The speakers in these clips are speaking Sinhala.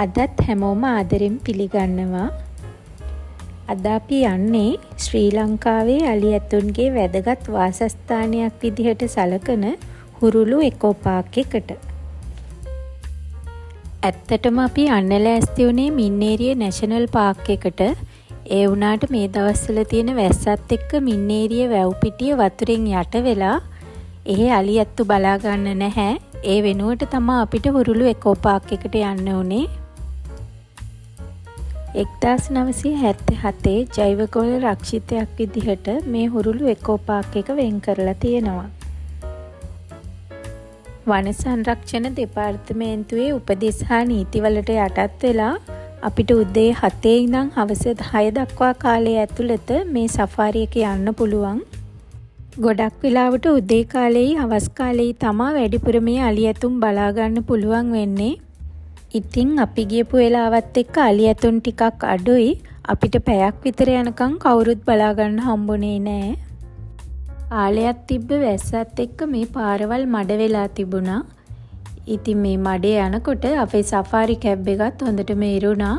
අදත් හැමෝම ආදරෙන් පිළිගන්නවා. අද අපි යන්නේ ශ්‍රී ලංකාවේ අලි ඇතුන්ගේ වැදගත් වාසස්ථානයක් විදිහට සලකන හුරුළු එකෝ පාක් එකට. ඇත්තටම අපි යන්න ලෑස්ති වුණේ මින්නේරිය නැෂනල් පාක් එකට. ඒ වුණාට මේ දවස්වල තියෙන වැස්සත් එක්ක මින්නේරිය වැව් පිටිය වතුරෙන් යට වෙලා එහෙ අලි ඇත්තු බලා ගන්න නැහැ. ඒ වෙනුවට තමයි අපිට හුරුළු එකෝ පාක් එකට යන්න උනේ. 1977 ජෛවගෝල රක්ෂිතයක් විදිහට මේ හුරුළු එකෝ පාක් එක වෙන් කරලා තියෙනවා. වන සංරක්ෂණ දෙපාර්තමේන්තුවේ උපදෙස් හා නීතිවලට යටත් වෙලා අපිට උදේ 7 ඉඳන් හවස 6 දක්වා කාලය ඇතුළත මේ සෆාරි එක යන්න පුළුවන්. ගොඩක් වෙලාවට උදේ කාලෙයි හවස් කාලෙයි තමා වැඩිපුර මේ අලි ඇතුන් බලා ගන්න පුළුවන් වෙන්නේ. ඉතින් අපි ගියපු වෙලාවත් එක්ක අලි ඇතුන් ටිකක් අඩුයි. අපිට පැයක් විතර යනකම් කවුරුත් බලා ගන්න හම්බුනේ නෑ. ආලයක් තිබ්බ වැස්සත් එක්ක මේ පාරවල් මඩ වෙලා තිබුණා. ඉතින් මේ මඩේ යනකොට අපේ සෆාරි කැබ් එකත් හොඳටම ඉරුණා.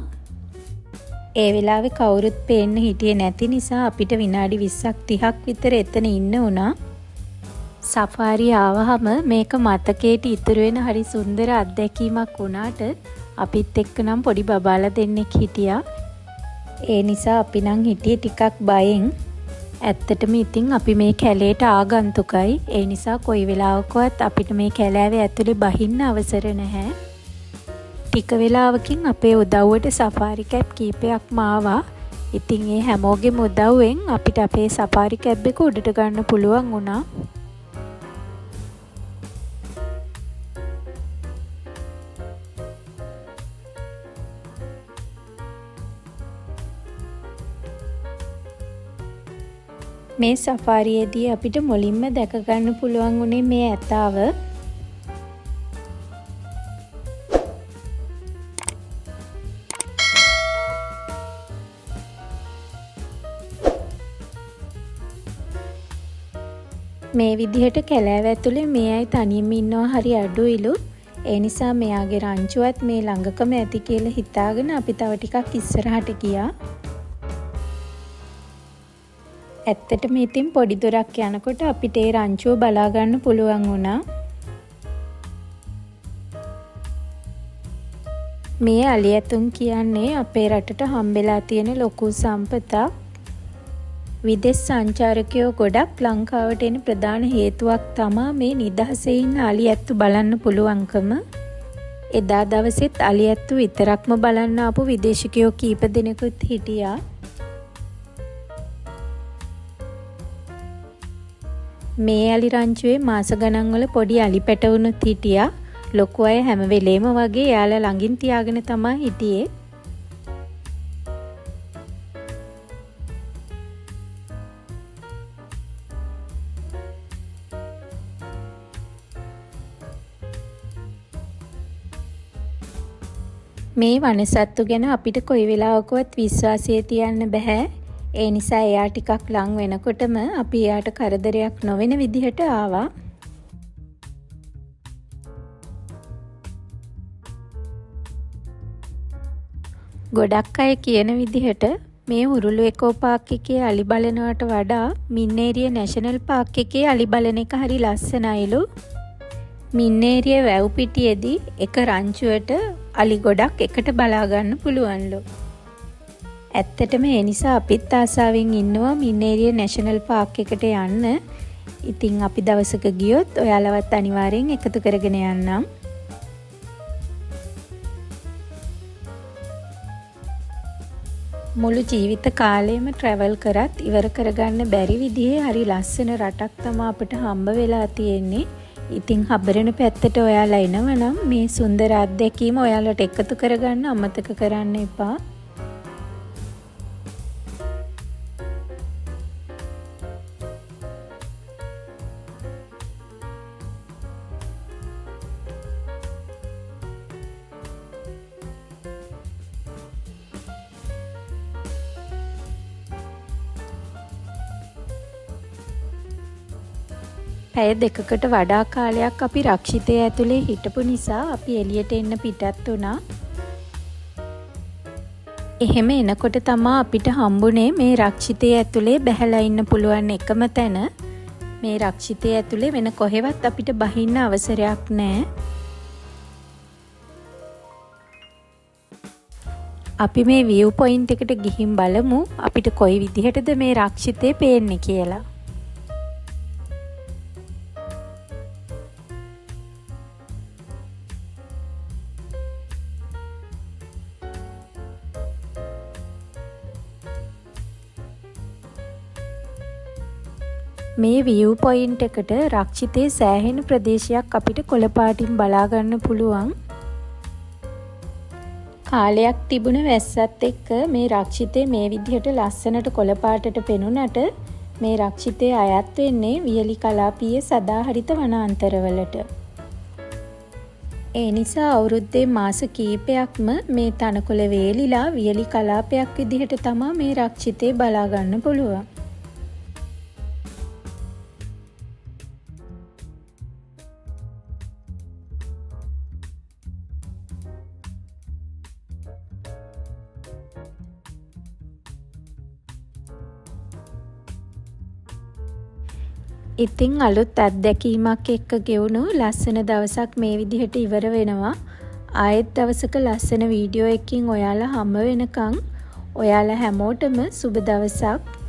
ඒ වෙලාවේ කවුරුත් පේන්න හිටියේ නැති නිසා අපිට විනාඩි 20ක් 30ක් විතර එතන ඉන්න වුණා. සෆාරි ආවහම මේක මතකයට ඉතුරු වෙන හරි සුන්දර අත්දැකීමක් වුණාට අපිත් එක්ක නම් පොඩි බබාලා දෙන්නෙක් හිටියා. ඒ නිසා අපි නම් හිටියේ ටිකක් බයෙන්. ඇත්තටම ඉතින් අපි මේ කැලේට ආගන්තුකයි. ඒ නිසා කොයි වෙලාවකවත් අපිට මේ කැලෑවේ ඇතුලේ බහින්න අවසර නැහැ. ටික වෙලාවකින් අපේ උදව්වට සෆාරි කැබ් කීපයක්ම ආවා. ඉතින් ඒ හැමෝගෙම උදව්වෙන් අපිට අපේ සෆාරි කැබ් එක උඩට ගන්න පුළුවන් වුණා. මේ සෆාරියේදී අපිට මුලින්ම දැක ගන්න පුළුවන් උනේ මේ ඇතාව. මේ විදිහට කැලෑව ඇතුලේ මේ අය තනියම ඉන්නවා හරි අඩුයිලු. ඒ නිසා මෙයාගේ රංචුවත් මේ ළඟකම ඇති කියලා හිතාගෙන අපි තව ටිකක් ඉස්සරහට ගියා. ඇත්තටම ඉතින් පොඩි දොරක් යනකොට අපිට ඒ රංචුව බලා ගන්න පුළුවන් වුණා. මේ අලි ඇතුන් කියන්නේ අපේ රටට හම්බෙලා තියෙන ලොකු සම්පතක්. විදේශ සංචාරකයෝ ගොඩක් ලංකාවට එන ප්‍රධාන හේතුවක් තමයි මේ නිදහසේ ඉන්න අලි ඇත්තු බලන්න පුළුවන්කම. එදා දවසෙත් අලි ඇත්තු විතරක්ම බලන්න ආපු විදේශිකයෝ කීප දෙනෙකුත් හිටියා. මේ අලි රංචුවේ මාස ගණන් වල පොඩි අලි පැටවුනුත් හිටියා. ලොකු අය හැම වෙලේම වගේ යාලා ළඟින් තියාගෙන තමයි හිටියේ. මේ වනසත්තු ගැන අපිට කොයි වෙලාවකවත් විශ්වාසය තියන්න බෑ. ඒ නිසා එයා ටිකක් ලං වෙනකොටම අපි එයාට කරදරයක් නොවන විදිහට ආවා. ගොඩක් අය කියන විදිහට මේ හුරුළු එකෝ පාක් එකේ අලි බලනවට වඩා මින්නේරිය නැෂනල් පාක් එකේ අලි බලන එක හරි ලස්සනයිලු. මින්නේරිය වැව් පිටියේදී එක රංචුවට අලි ගොඩක් එකට බලා ගන්න පුළුවන්ලු. ඇත්තටම ඒ නිසා අපිත් ආසාවෙන් ඉන්නවා මින්නේරිය නැෂනල් පාක් එකට යන්න. ඉතින් අපි දවසක ගියොත් ඔයාලවත් අනිවාර්යෙන් එකතු කරගෙන යන්නම්. මුළු ජීවිත කාලෙම ට්‍රැවල් කරත් ඉවර කරගන්න බැරි විදිහේ හරි ලස්සන රටක් තමයි අපිට හම්බ වෙලා තියෙන්නේ. ඉතින් හබරණ පැත්තට ඔයාලා එනවනම් මේ සුන්දර අත්දැකීම ඔයාලට එකතු කරගන්න අමතක කරන්න එපා. පැය දෙකකට වඩා කාලයක් අපි රක්ෂිතය ඇතුලේ හිටපු නිසා අපි එළියට එන්න පිටත් වුණා. එහෙම එනකොට තමා අපිට හම්බුනේ මේ රක්ෂිතය ඇතුලේ බැහැලා ඉන්න පුළුවන් එකම තැන. මේ රක්ෂිතය ඇතුලේ වෙන කොහෙවත් අපිට බහින්න අවසරයක් නැහැ. අපි මේ view point එකට ගිහින් බලමු අපිට කොයි විදිහටද මේ රක්ෂිතේ පේන්නේ කියලා. මේ view point එකට රක්ෂිතේ සෑහෙන ප්‍රදේශයක් අපිට කොළ පාටින් බලා ගන්න පුළුවන්. කාලයක් තිබුණ වැස්සත් එක්ක මේ රක්ෂිතේ මේ විදිහට ලස්සනට කොළ පාටට පෙනුනට මේ රක්ෂිතේ අයත් වෙන්නේ වියලි කලාපීය සදාහරිත වනාන්තරවලට. ඒ නිසා අවුරුද්දේ මාස කීපයක්ම මේ තනකොළ වේලිලා වියලි කලාපයක් විදිහට තමයි මේ රක්ෂිතේ බලා ගන්න පුළුවන්. ඉතින් අලුත් අත්දැකීමක් එක්ක ගෙවුණු ලස්සන දවසක් මේ විදිහට ඉවර වෙනවා. ආයෙත් දවසක ලස්සන වීඩියෝ එකකින් ඔයාලා හම්බ වෙනකන් ඔයාලා හැමෝටම සුබ දවසක්.